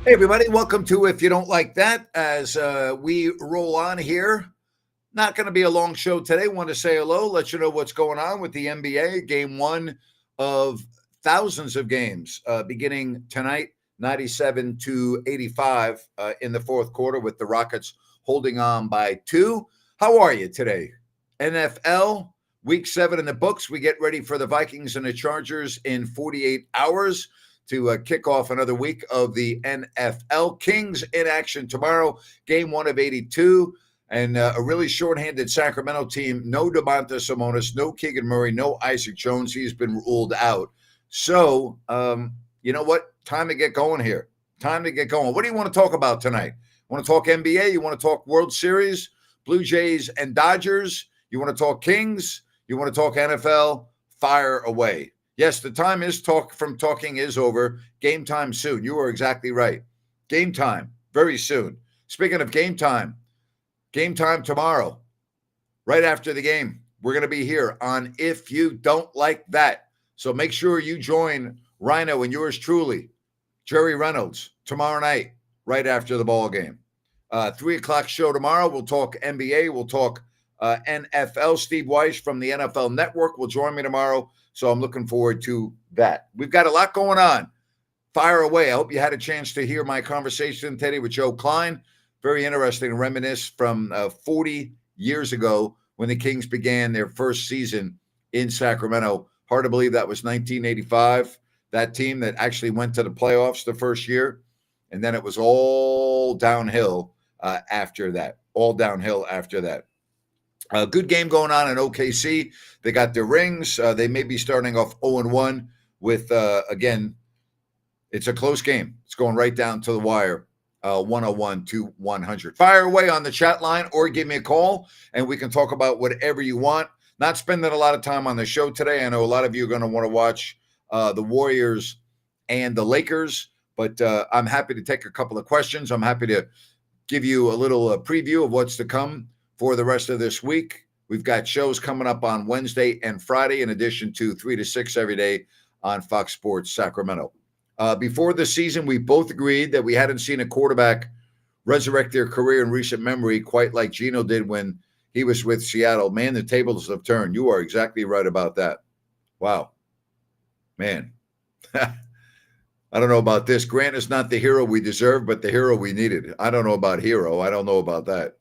Hey, everybody, welcome to If You Don't Like That as we roll on here. Not going to be a long show today. Want to say hello, let you know what's going on with the NBA. Game one of thousands of games beginning tonight, 97-85 in the fourth quarter with the Rockets holding on by two. How are you today? NFL, week 7 in the books. We get ready for the Vikings and the Chargers in 48 hours to kick off another week of the NFL. Kings in action tomorrow, game 1 of 82. And a really shorthanded Sacramento team. No Domantas Sabonis, no Keegan Murray, no Isaac Jones. He's been ruled out. So, you know what? Time to get going here. Time to get going. What do you want to talk about tonight? Want to talk NBA? You want to talk World Series, Blue Jays and Dodgers? You want to talk Kings? You want to talk NFL? Fire away. Yes, the time is talking is over. Game time soon. You are exactly right. Game time very soon. Speaking of game time tomorrow, right after the game. We're going to be here on If You Don't Like That. So make sure you join Rhino and yours truly, Jerry Reynolds, tomorrow night, right after the ball game. 3 o'clock show tomorrow. We'll talk NBA. We'll talk NFL. Steve Weiss from the NFL Network will join me tomorrow. So I'm looking forward to that. We've got a lot going on. Fire away. I hope you had a chance to hear my conversation today with Joe Klein. Very interesting to reminisce from 40 years ago when the Kings began their first season in Sacramento. Hard to believe that was 1985, that team that actually went to the playoffs the first year. And then it was all downhill after that. All downhill after that. Good game going on in OKC. They got their rings. They may be starting off 0-1 with, again, it's a close game. It's going right down to the wire. 101-100. Fire away on the chat line or give me a call and we can talk about whatever you want. Not spending a lot of time on the show today. I know a lot of you are going to want to watch the Warriors and the Lakers, but I'm happy to take a couple of questions. I'm happy to give you a little preview of what's to come for the rest of this week. We've got shows coming up on Wednesday and Friday, in addition to 3 to 6 every day on Fox Sports Sacramento. Before the season, we both agreed that we hadn't seen a quarterback resurrect their career in recent memory quite like Geno did when he was with Seattle. Man, the tables have turned. You are exactly right about that. Wow. Man. I don't know about this. Grant is not the hero we deserve, but the hero we needed. I don't know about hero. I don't know about that.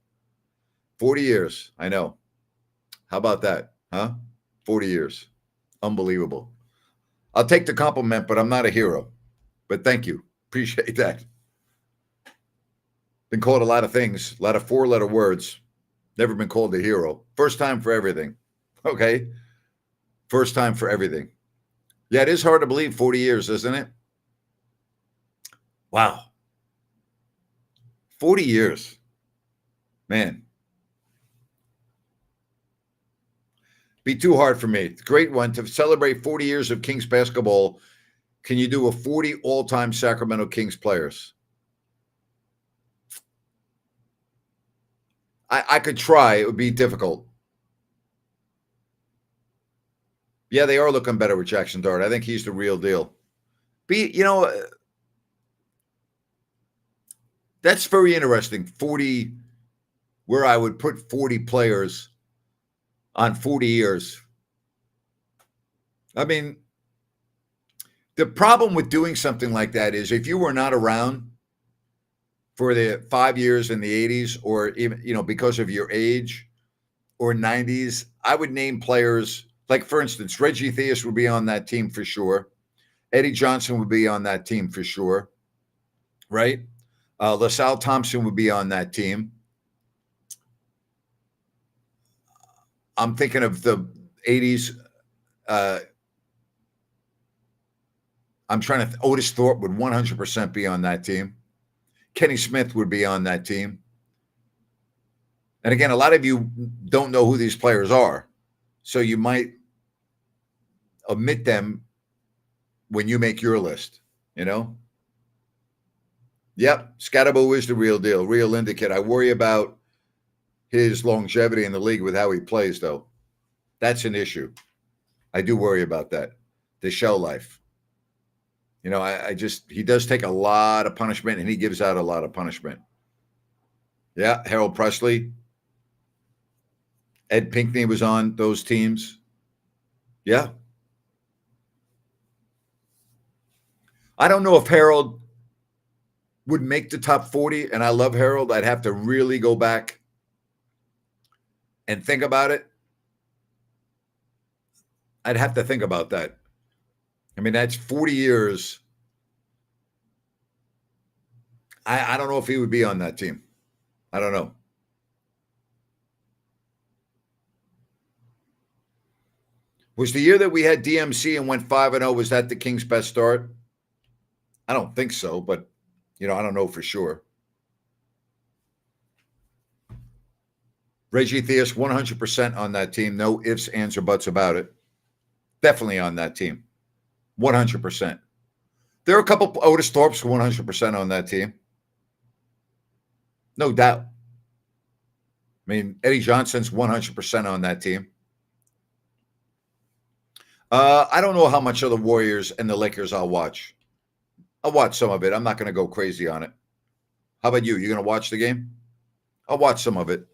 40 years. I know. How about that? Huh? 40 years. Unbelievable. I'll take the compliment, but I'm not a hero. But thank you. Appreciate that. Been called a lot of things, a lot of 4-letter words. Never been called a hero. First time for everything. Okay? First time for everything. Yeah, it is hard to believe 40 years, isn't it? Wow. 40 years. Man. Be too hard for me. Great one. To celebrate 40 years of Kings basketball, can you do a 40 all-time Sacramento Kings players? I could try. It would be difficult. Yeah, they are looking better with Jackson Dart. I think he's the real deal. That's very interesting. 40, where I would put 40 players on 40 years. I mean, the problem with doing something like that is if you were not around for the 5 years in the 80s or even, because of your age or 90s, I would name players like, for instance, Reggie Theus would be on that team for sure. Eddie Johnson would be on that team for sure. Right? LaSalle Thompson would be on that team. I'm thinking of the 80s. I'm trying to Otis Thorpe would 100% be on that team. Kenny Smith would be on that team. And again, a lot of you don't know who these players are, so you might omit them when you make your list, Yep, Scatterbo is the real deal, real indicate. I worry about his longevity in the league with how he plays, though. That's an issue. I do worry about that. The shell life. You know, he does take a lot of punishment, and he gives out a lot of punishment. Yeah, Harold Presley, Ed Pinkney was on those teams. Yeah. I don't know if Harold would make the top 40, and I love Harold. I'd have to really go back and think about it. I'd have to think about that. I mean, that's 40 years. I don't know if he would be on that team. I don't know. Was the year that we had DMC and went 5-0, was that the Kings' best start? I don't think so, but, I don't know for sure. Reggie Theus, 100% on that team. No ifs, ands, or buts about it. Definitely on that team. 100%. There are a couple Otis Thorpe's 100% on that team. No doubt. I mean, Eddie Johnson's 100% on that team. I don't know how much of the Warriors and the Lakers I'll watch. I'll watch some of it. I'm not going to go crazy on it. How about you? You going to watch the game? I'll watch some of it.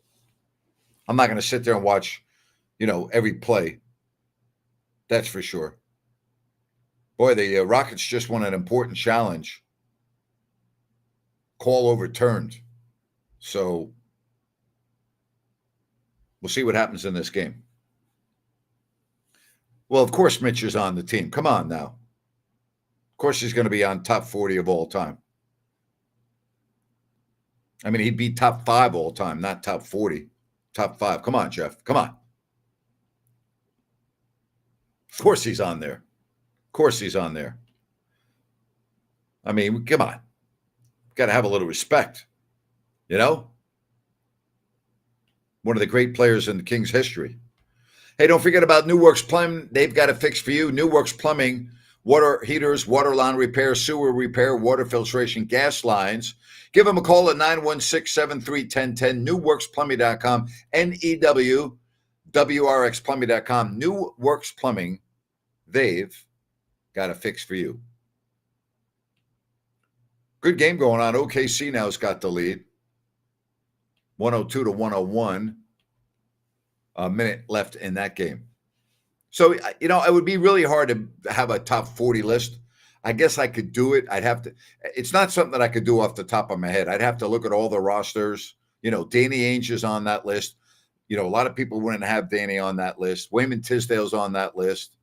I'm not going to sit there and watch, every play. That's for sure. Boy, the Rockets just won an important challenge. Call overturned. So we'll see what happens in this game. Well, of course, Mitch is on the team. Come on now. Of course, he's going to be on top 40 of all time. I mean, he'd be top 5 all time, not top 40. Top 5. Come on, Jeff. Come on. Of course he's on there. Of course he's on there. I mean, come on. Got to have a little respect. One of the great players in the Kings' history. Hey, don't forget about New Works Plumbing. They've got a fix for you. New Works Plumbing, water heaters, water line repair, sewer repair, water filtration, gas lines. Give them a call at 916-73-1010, newworksplumbing.com, NEWWRXplumbing.com. New Works Plumbing, they've got a fix for you. Good game going on. OKC now's got the lead. 102-101. A minute left in that game. So, it would be really hard to have a top 40 list. I guess I could do it. It's not something that I could do off the top of my head. I'd have to look at all the rosters. Danny Ainge is on that list. A lot of people wouldn't have Danny on that list. Wayman Tisdale's on that list.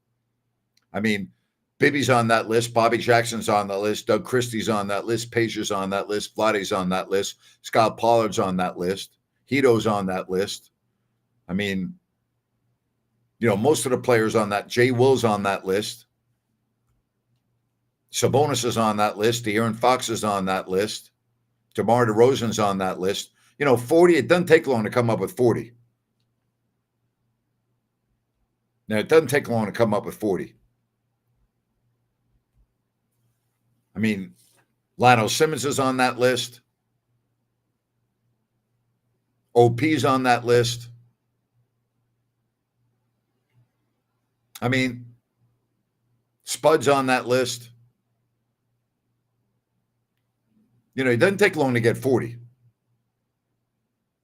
I mean, Bibby's on that list. Bobby Jackson's on that list. Doug Christie's on that list. Pagier's on that list. Vladdy's on that list. Scott Pollard's on that list. Hito's on that list. I mean, most of the players on that. Jay Will's on that list. Sabonis is on that list. De'Aaron Fox is on that list. DeMar DeRozan's on that list. 40, it doesn't take long to come up with 40. Now, it doesn't take long to come up with 40. I mean, Lionel Simmons is on that list. OP's on that list. I mean, Spud's on that list. It doesn't take long to get 40. I'm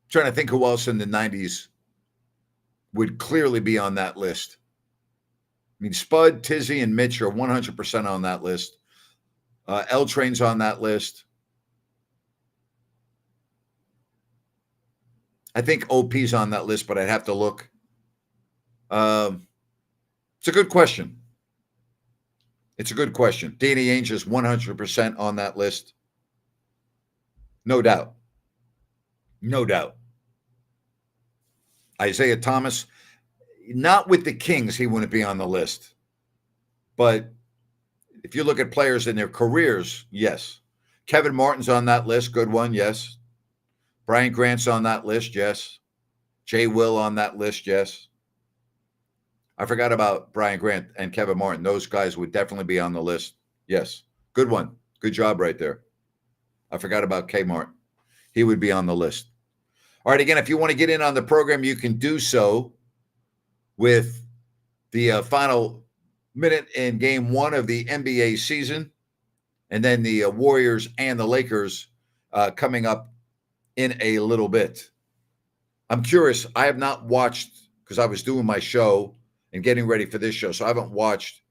trying to think who else in the 90s would clearly be on that list. I mean, Spud, Tizzy, and Mitch are 100% on that list. L Train's on that list. I think OP's on that list, but I'd have to look. It's a good question. It's a good question. Danny Ainge is 100% on that list. No doubt. No doubt. Isaiah Thomas, not with the Kings, he wouldn't be on the list. But if you look at players in their careers, yes. Kevin Martin's on that list. Good one, yes. Brian Grant's on that list, yes. Jay Will on that list, yes. I forgot about Brian Grant and Kevin Martin. Those guys would definitely be on the list. Yes. Good one. Good job right there. I forgot about K. Martin. He would be on the list. All right. Again, if you want to get in on the program, you can do so with the final minute in game 1 of the NBA season. and then the Warriors and the Lakers coming up in a little bit. I'm curious. I have not watched because I was doing my show and getting ready for this show, so I haven't watched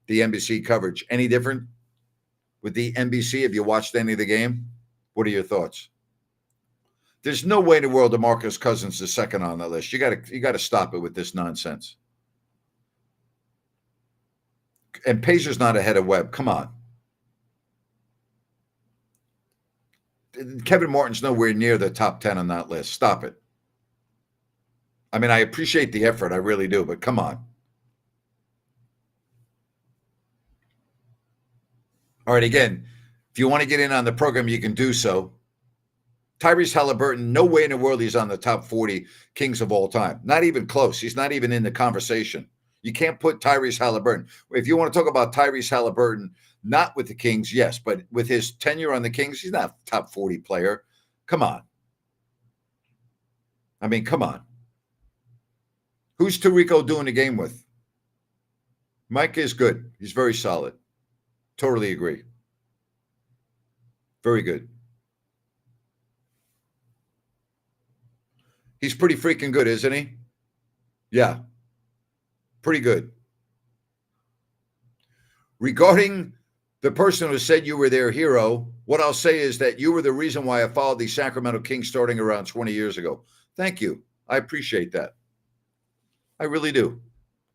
the NBC coverage. Any different with the NBC? Have you watched any of the game? What are your thoughts? There's no way in the world DeMarcus Cousins is second on the list. You got to stop it with this nonsense. And Pacers not ahead of Webb. Come on. Kevin Martin's nowhere near the top 10 on that list. Stop it. I mean, I appreciate the effort. I really do, but come on. All right, again, if you want to get in on the program, you can do so. Tyrese Halliburton, no way in the world he's on the top 40 Kings of all time. Not even close. He's not even in the conversation. You can't put Tyrese Halliburton. If you want to talk about Tyrese Halliburton, not with the Kings, yes, but with his tenure on the Kings, he's not a top 40 player. Come on. I mean, come on. Who's Tarico doing the game with? Mike is good. He's very solid. Totally agree. Very good. He's pretty freaking good, isn't he? Yeah. Pretty good. Regarding the person who said you were their hero, what I'll say is that you were the reason why I followed the Sacramento Kings starting around 20 years ago. Thank you. I appreciate that. I really do.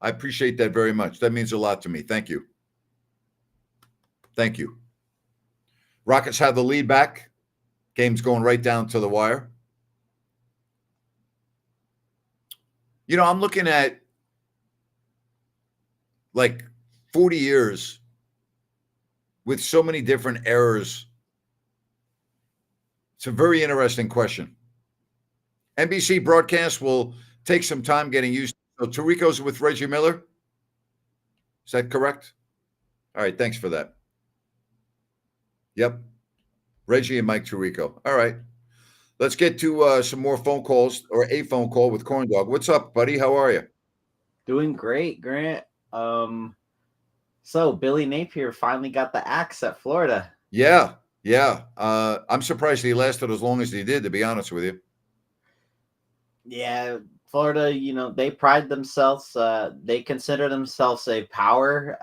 I appreciate that very much. That means a lot to me. Thank you. Thank you. Rockets have the lead back. Game's going right down to the wire. You know, I'm looking at like 40 years with so many different errors. It's a very interesting question. NBC broadcast will take some time getting used to. So Tarico's with Reggie Miller. Is that correct? All right, thanks for that. Yep. Reggie and Mike Tirico. All right. Let's get to some more phone calls, or a phone call with Corn Dog. What's up, buddy? How are you? Doing great, Grant. So Billy Napier finally got the axe at Florida. Yeah. I'm surprised he lasted as long as he did, to be honest with you. Yeah, Florida, you know, they pride themselves. They consider themselves a power.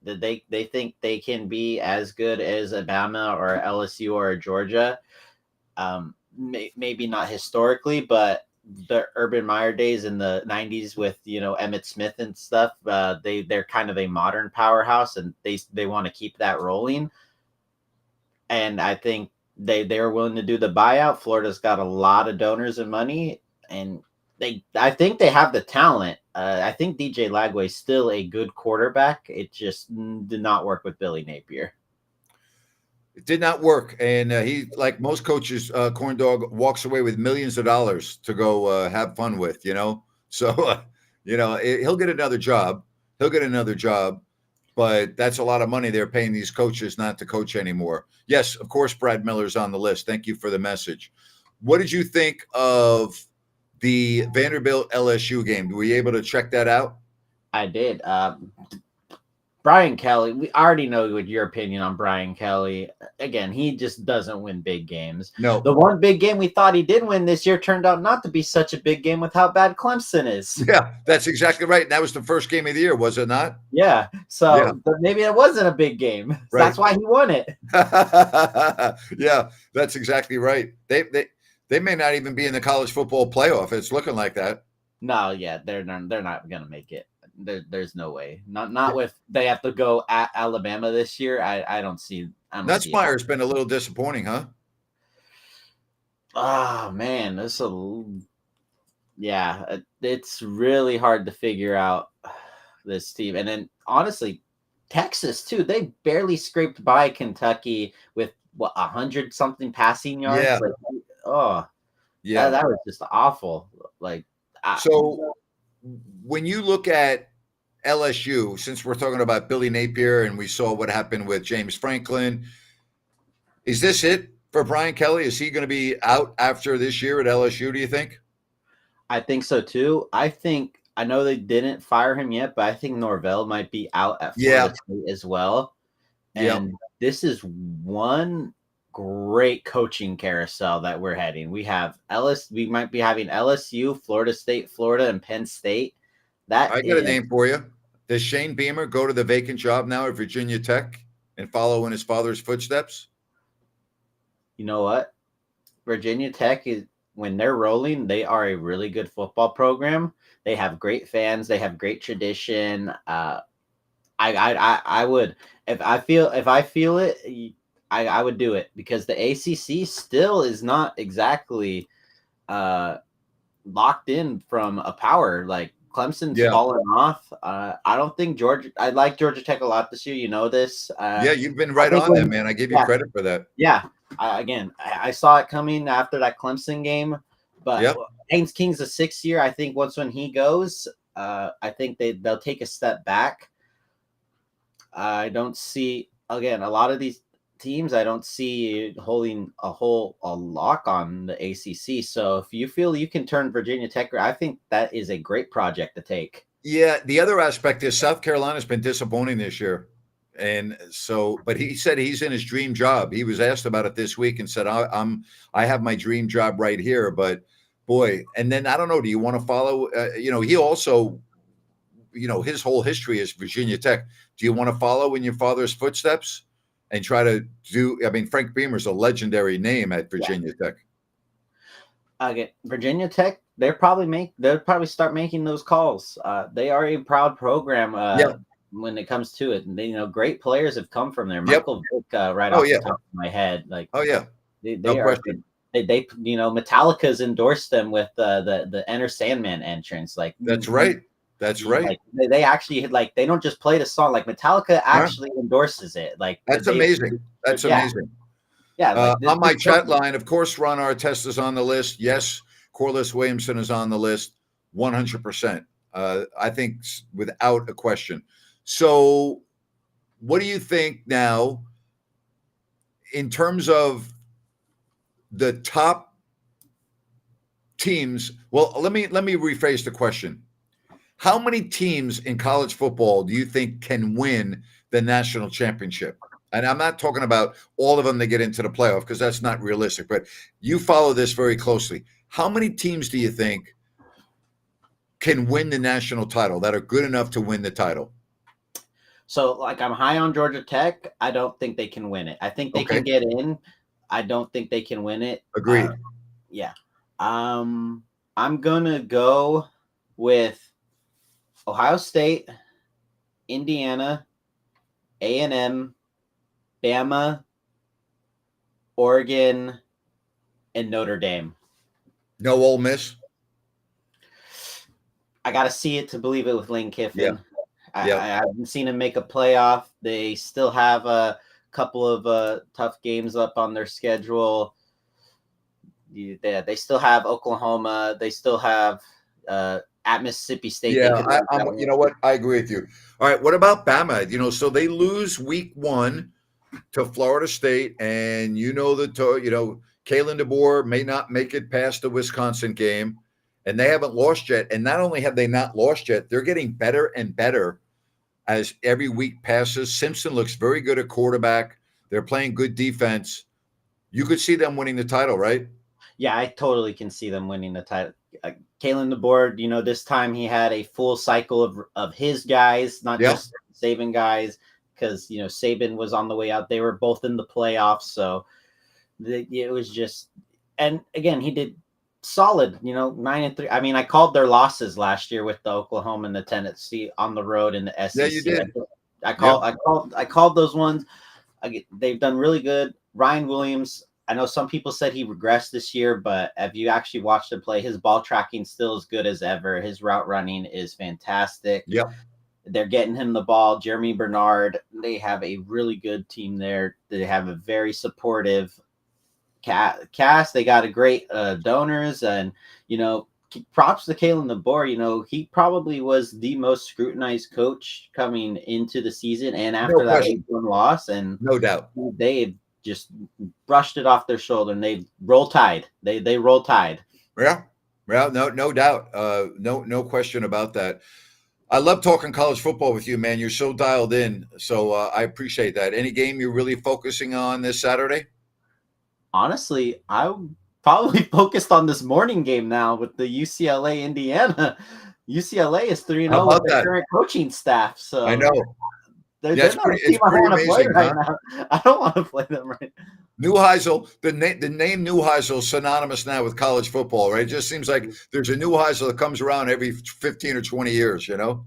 They think they can be as good as Alabama or LSU or Georgia. Maybe not historically, but the Urban Meyer days in the 90s with, you know, Emmitt Smith and stuff, they're kind of a modern powerhouse, and they want to keep that rolling. And I think they're willing to do the buyout. Florida's got a lot of donors and money, and I think they have the talent. I think DJ Lagway is still a good quarterback. It just did not work with Billy Napier. It did not work, and he, like most coaches, Corn Dog walks away with millions of dollars to go have fun with. You know, so he'll get another job. But that's a lot of money they're paying these coaches not to coach anymore. Yes, of course, Brad Miller's on the list. Thank you for the message. What did you think of the Vanderbilt LSU game? Were you able to check that out? I did. Brian Kelly, we already know what your opinion on Brian Kelly. Again, he just doesn't win big games. No. The one big game we thought he did win this year turned out not to be such a big game with how bad Clemson is. Yeah, that's exactly right. And that was the first game of the year, was it not? Yeah. So maybe it wasn't a big game. Right. That's why he won it. Yeah, that's exactly right. They may not even be in the college football playoff. It's looking like that. No, yeah, they're not going to make it. There's no way. Not with they have to go at Alabama this year. I don't see. Nutsmeyer's been a little disappointing, huh? Oh man, it's really hard to figure out this team. And then honestly, Texas too. They barely scraped by Kentucky with 100 something passing yards. Yeah. That was just awful. So when you look at LSU, since we're talking about Billy Napier and we saw what happened with James Franklin, is this it for Brian Kelly? Is he going to be out after this year at LSU, do you think? I think so too. I know they didn't fire him yet, but I think Norvell might be out at Florida State as well. And this is one great coaching carousel that we're heading. We have we might be having LSU, Florida State, Florida, and Penn State. That I got a is, name for you. Does Shane Beamer go to the vacant job now at Virginia Tech and follow in his father's footsteps? you know what? Virginia Tech is, when they're rolling, they are a really good football program. They have great fans. They have great tradition. I would, if I feel it, I would do it, because the ACC still is not exactly locked in from a power. Like Clemson's Yeah. fallen off. I don't think Georgia. I like Georgia Tech a lot this year. You know this. Yeah, you've been I right think on that, when, man. I give you yeah, credit for that. yeah. I saw it coming after that Clemson game, but Yep. Haynes King's a 6th year. I think once when he goes, I think they'll take a step back. I don't see, again, a lot of these teams, I don't see holding a lock on the ACC. So if you feel you can turn Virginia Tech, I think that is a great project to take. Yeah, the other aspect is South Carolina's been disappointing this year. And so, but he said he's in his dream job. He was asked about it this week and said, I have my dream job right here. But boy, and then I don't know, do you want to follow? He also, his whole history is Virginia Tech. Do you want to follow in your father's footsteps and try to do? I mean, Frank Beamer's a legendary name at Virginia Tech. Again, Virginia Tech, they'll probably start making those calls. They are a proud program. When it comes to it, and they, great players have come from there. Yep. Michael Vick, right off the top of my head, like, oh yeah, they no are. question. They Metallica's endorsed them with the Enter Sandman entrance. Like, That's right. That's right. Like, they actually, like, they don't just play the song. Like, Metallica actually endorses it. Like, that's amazing. That's amazing. Yeah. Like on my chat line, of course, Ron Artest is on the list. Yes, Corliss Williamson is on the list, 100%. I think without a question. So, what do you think now in terms of the top teams? Well, let me rephrase the question. How many teams in college football do you think can win the national championship? And I'm not talking about all of them that get into the playoff, because that's not realistic, but you follow this very closely. How many teams do you think can win the national title, that are good enough to win the title? So, like, I'm high on Georgia Tech. I don't think they can win it. I think they can get in. I don't think they can win it. Agreed. Yeah. I'm going to go with Ohio State, Indiana, A&M, Bama, Oregon, and Notre Dame. No Ole Miss? I got to see it to believe it with Lane Kiffin. I haven't seen him make a playoff. They still have a couple of tough games up on their schedule. They still have Oklahoma. They still have at Mississippi State. Yeah, you know what? I agree with you. All right, what about Bama? So they lose week 1 to Florida State, and Kalen DeBoer may not make it past the Wisconsin game, and they haven't lost yet. And not only have they not lost yet, they're getting better and better as every week passes. Simpson looks very good at quarterback. They're playing good defense. You could see them winning the title, right? Yeah, I totally can see them winning the title. Kalen DeBoer, this time he had a full cycle of his guys, not just Saban guys, because Saban was on the way out. They were both in the playoffs, so it was just. And again, he did solid. 9-3. I mean, I called their losses last year with the Oklahoma and the Tennessee on the road in the SEC. Yeah, you did. I called those ones. They've done really good. Ryan Williams, I know some people said he regressed this year, but if you actually watched him play, his ball tracking still as good as ever. His route running is fantastic. Yep. They're getting him the ball. Jeremy Bernard, they have a really good team there. They have a very supportive cast. They got a great donors, and props to Kalen DeBoer. He probably was the most scrutinized coach coming into the season, and after that week 1 loss, and no doubt they just brushed it off their shoulder, and they roll tide. They roll tide. Yeah, no doubt. No question about that. I love talking college football with you, man. You're so dialed in. So I appreciate that. Any game you're really focusing on this Saturday? Honestly, I'm probably focused on this morning game now with the UCLA Indiana. UCLA is 3 How 0 with about their that? current coaching staff. I So know. Yeah, they're not a it's team I pretty want to play amazing, right huh? now. I don't want to play them right now. Neuheisel, the name Neuheisel is synonymous now with college football, right? It just seems like there's a Neuheisel that comes around every 15 or 20 years, you know?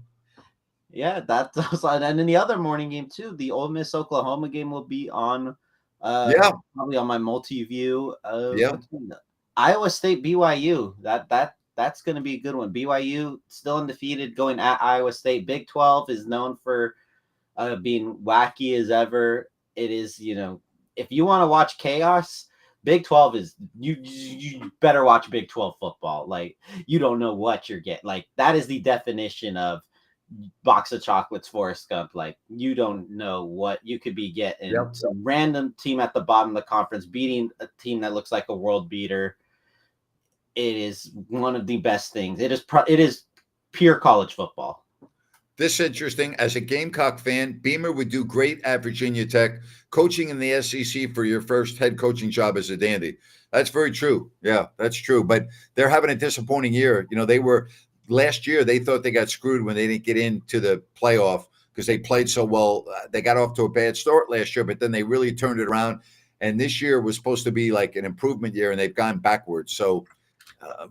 Yeah, that's and then the other morning game too. The Ole Miss Oklahoma game will be on Yeah, probably on my multi-view. yeah. What's the Iowa State BYU. That's going to be a good one. BYU still undefeated, going at Iowa State. Big 12 is known for being wacky as ever. It is, if you want to watch chaos, Big 12 is you better watch Big 12 football. Like you don't know what you're getting. Like that is the definition of box of chocolates, Forrest Gump. Like you don't know what you could be getting. Yep. Some random team at the bottom of the conference beating a team that looks like a world beater. It is one of the best things. It is pure college football. This interesting. As a Gamecock fan, Beamer would do great at Virginia Tech, coaching in the SEC for your first head coaching job as a dandy. That's very true. Yeah, that's true. But they're having a disappointing year. You know, they were last year, they thought they got screwed when they didn't get into the playoff because they played so well. They got off to a bad start last year, but then they really turned it around. And this year was supposed to be like an improvement year, and they've gone backwards. So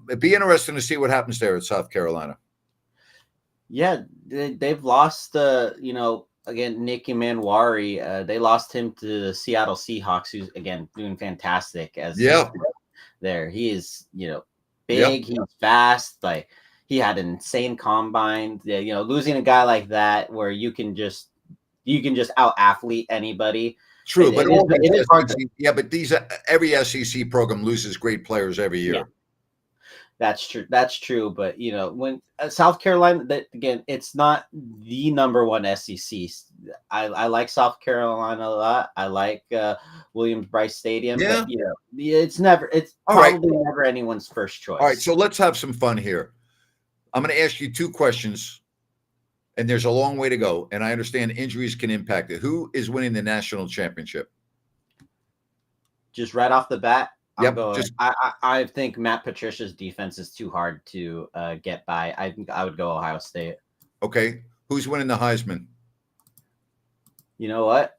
it'd be interesting to see what happens there at South Carolina. Yeah, they've lost, again, Nick Manwari. They lost him to the Seattle Seahawks, who's, again, doing fantastic as Yeah. there. He is, Yep. big, he's fast. Like, he had an insane combine. Yeah, losing a guy like that where you can just out athlete anybody. True, but all these it is hard to, SEC, yeah, but every SEC program loses great players every yeah. year. That's true. That's true. But when South Carolina, that again, it's not the number one SEC. I like South Carolina a lot. I like Williams-Brice Stadium, Yeah. but it's All right. probably never anyone's first choice. All right, so let's have some fun here. I'm going to ask you two questions, and there's a long way to go. And I understand injuries can impact it. Who is winning the national championship? Just right off the bat, Yep. I think Matt Patricia's defense is too hard to get by. I think I would go Ohio State. Okay. Who's winning the Heisman? You know what?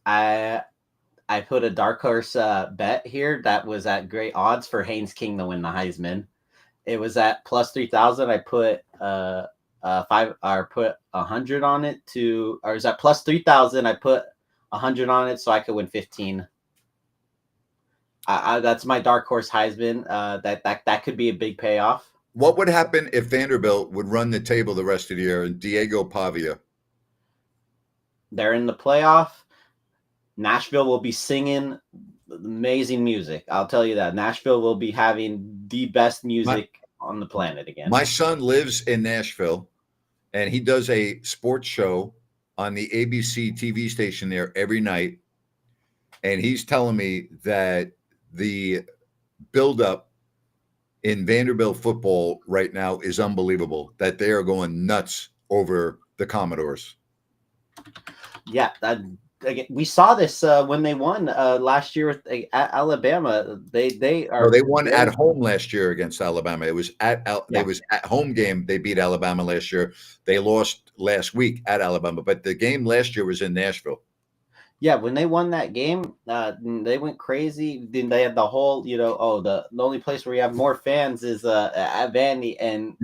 I put a dark horse bet here that was at great odds for Haynes King to win the Heisman. It was at plus 3,000. I put put 100 on it or is that plus 3,000? I put 100 on it so I could win 15. That's my dark horse Heisman. That could be a big payoff. What would happen if Vanderbilt would run the table the rest of the year and Diego Pavia? They're in the playoff. Nashville will be singing amazing music. I'll tell you that. Nashville will be having the best music on the planet again. My son lives in Nashville, and he does a sports show on the ABC TV station there every night. And he's telling me that the buildup in Vanderbilt football right now is unbelievable, that they are going nuts over the Commodores. Yeah, again, we saw this when they won last year at Alabama. They won at home last year against Alabama. It was it was at home game. They beat Alabama last year. They lost last week at Alabama, but the game last year was in Nashville. Yeah, when they won that game, they went crazy. Then they had the whole, the only place where you have more fans is at Vandy, and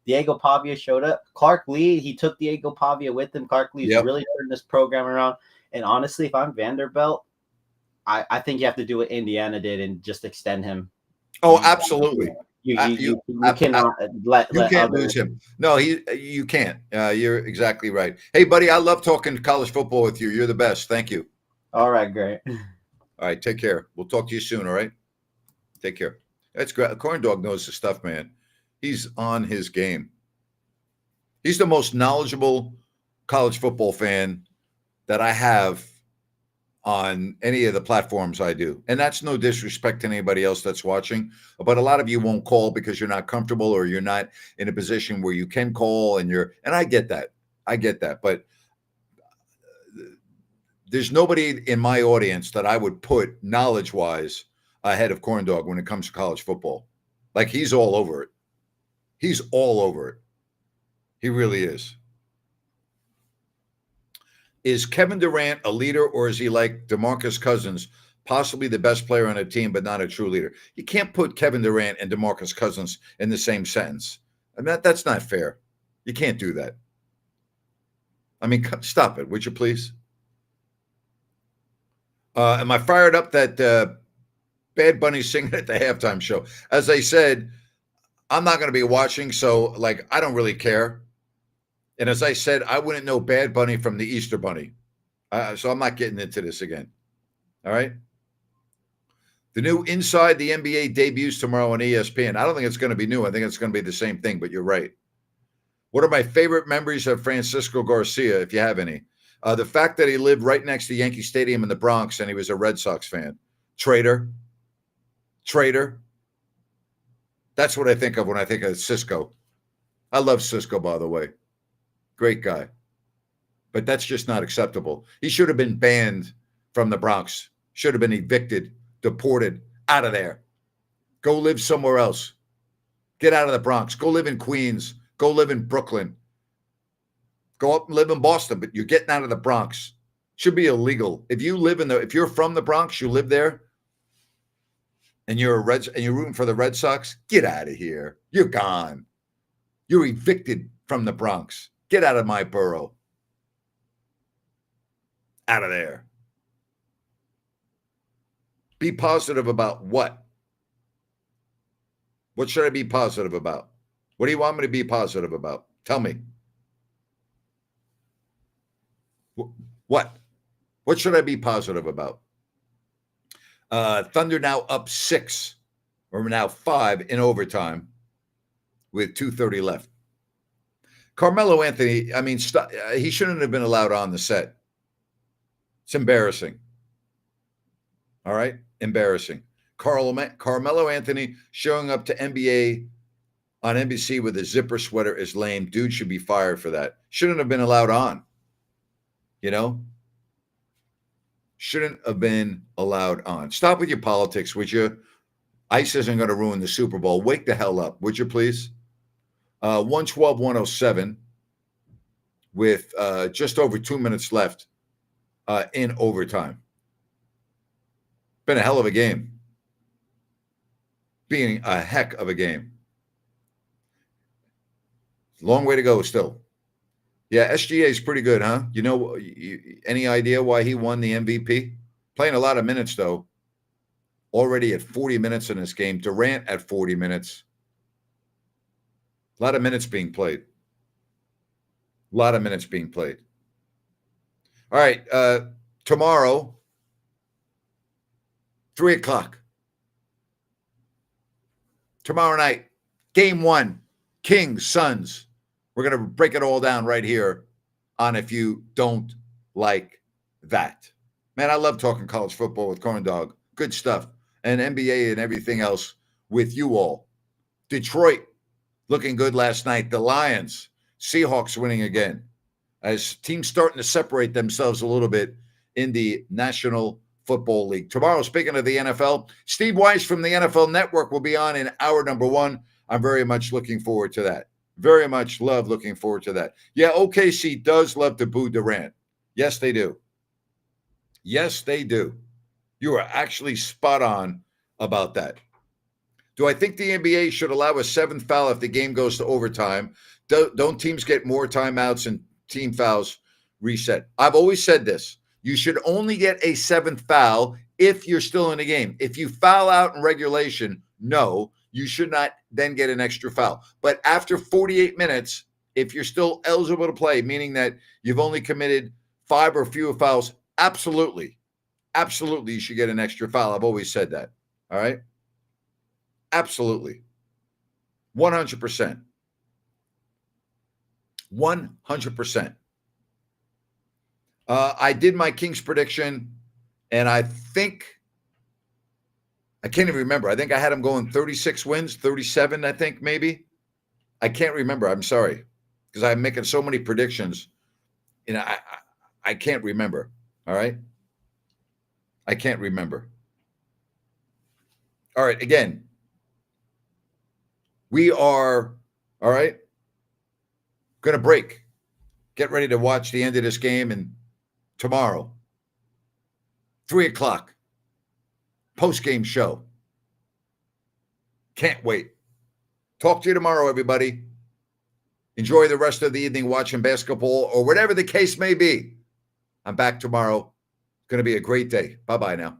Diego Pavia showed up. Clark Lee, he took Diego Pavia with him. Clark Lee's really turned this program around. And honestly, if I'm Vanderbilt, I think you have to do what Indiana did and just extend him. Oh, absolutely. You cannot you can't lose him. No, you can't. You're exactly right. Hey, buddy, I love talking college football with you. You're the best. Thank you. All right, great. All right, take care. We'll talk to you soon. All right, take care. That's great. Corn Dog knows the stuff, man. He's on his game. He's the most knowledgeable college football fan that I have on any of the platforms I do. And that's no disrespect to anybody else that's watching, but a lot of you won't call because you're not comfortable or you're not in a position where you can call and I get that. I get that. But there's nobody in my audience that I would put knowledge-wise ahead of Corn Dog when it comes to college football. Like, he's all over it. He's all over it. He really is. Is Kevin Durant a leader, or is he like DeMarcus Cousins, possibly the best player on a team, but not a true leader? You can't put Kevin Durant and DeMarcus Cousins in the same sentence. I mean, that's not fair. You can't do that. I mean, stop it, would you please? Am I fired up that Bad Bunny singing at the halftime show? As I said, I'm not going to be watching, so like I don't really care. And as I said, I wouldn't know Bad Bunny from the Easter Bunny. So I'm not getting into this again. All right. The new Inside the NBA debuts tomorrow on ESPN. I don't think it's going to be new. I think it's going to be the same thing, but you're right. What are my favorite memories of Francisco Garcia, if you have any? The fact that he lived right next to Yankee Stadium in the Bronx and he was a Red Sox fan. Traitor. That's what I think of when I think of Cisco. I love Cisco, by the way. Great guy. But that's just not acceptable. He should have been banned from the Bronx. Should have been evicted, deported, out of there. Go live somewhere else. Get out of the Bronx. Go live in Queens. Go live in Brooklyn. Go up and live in Boston, but you're getting out of the Bronx. Should be illegal. If you're from the Bronx, you live there, and you're rooting for the Red Sox, get out of here. You're gone. You're evicted from the Bronx. Get out of my borough. Out of there. Be positive about what? What should I be positive about? What do you want me to be positive about? Tell me. What? What should I be positive about? Thunder now up 6, or now 5 in overtime with 2:30 left. Carmelo Anthony, I mean, he shouldn't have been allowed on the set. It's embarrassing. All right? Embarrassing. Carmelo Anthony showing up to NBA on NBC with a zipper sweater is lame. Dude should be fired for that. Shouldn't have been allowed on. You know? Shouldn't have been allowed on. Stop with your politics, would you? ICE isn't going to ruin the Super Bowl. Wake the hell up, would you please? 112-107 with just over 2 minutes left in overtime. Been a hell of a game. Being a heck of a game. Long way to go still. Yeah, SGA is pretty good, huh? You know, any idea why he won the MVP? Playing a lot of minutes, though. Already at 40 minutes in this game. Durant at 40 minutes. A lot of minutes being played. A lot of minutes being played. All right, tomorrow, 3 o'clock. Tomorrow night, game 1, Kings, Suns. We're going to break it all down right here on If You Don't Like That. Man, I love talking college football with Corn Dog. Good stuff. And NBA and everything else with you all. Detroit looking good last night. The Lions, Seahawks winning again. As teams starting to separate themselves a little bit in the National Football League. Tomorrow, speaking of the NFL, Steve Weiss from the NFL Network will be on in hour number 1. I'm very much looking forward to that. Very much looking forward to that. Yeah, OKC does love to boo Durant. Yes, they do. Yes, they do. You are actually spot on about that. Do I think the NBA should allow a 7th foul if the game goes to overtime? Don't teams get more timeouts and team fouls reset? I've always said this. You should only get a 7th foul if you're still in the game. If you foul out in regulation, no, you should not then get an extra foul. But after 48 minutes, if you're still eligible to play, meaning that you've only committed 5 or fewer fouls, absolutely, you should get an extra foul. I've always said that. All right? Absolutely. 100%. 100%. I did my Kings prediction. And I think, I can't even remember. I think I had them going 36 wins, 37, I think maybe. I can't remember. I'm sorry. Because I'm making so many predictions. I can't remember. All right. I can't remember. All right. Again, we are, all right, going to break. Get ready to watch the end of this game. And tomorrow, 3:00, post-game show. Can't wait. Talk to you tomorrow, everybody. Enjoy the rest of the evening watching basketball or whatever the case may be. I'm back tomorrow. It's going to be a great day. Bye-bye now.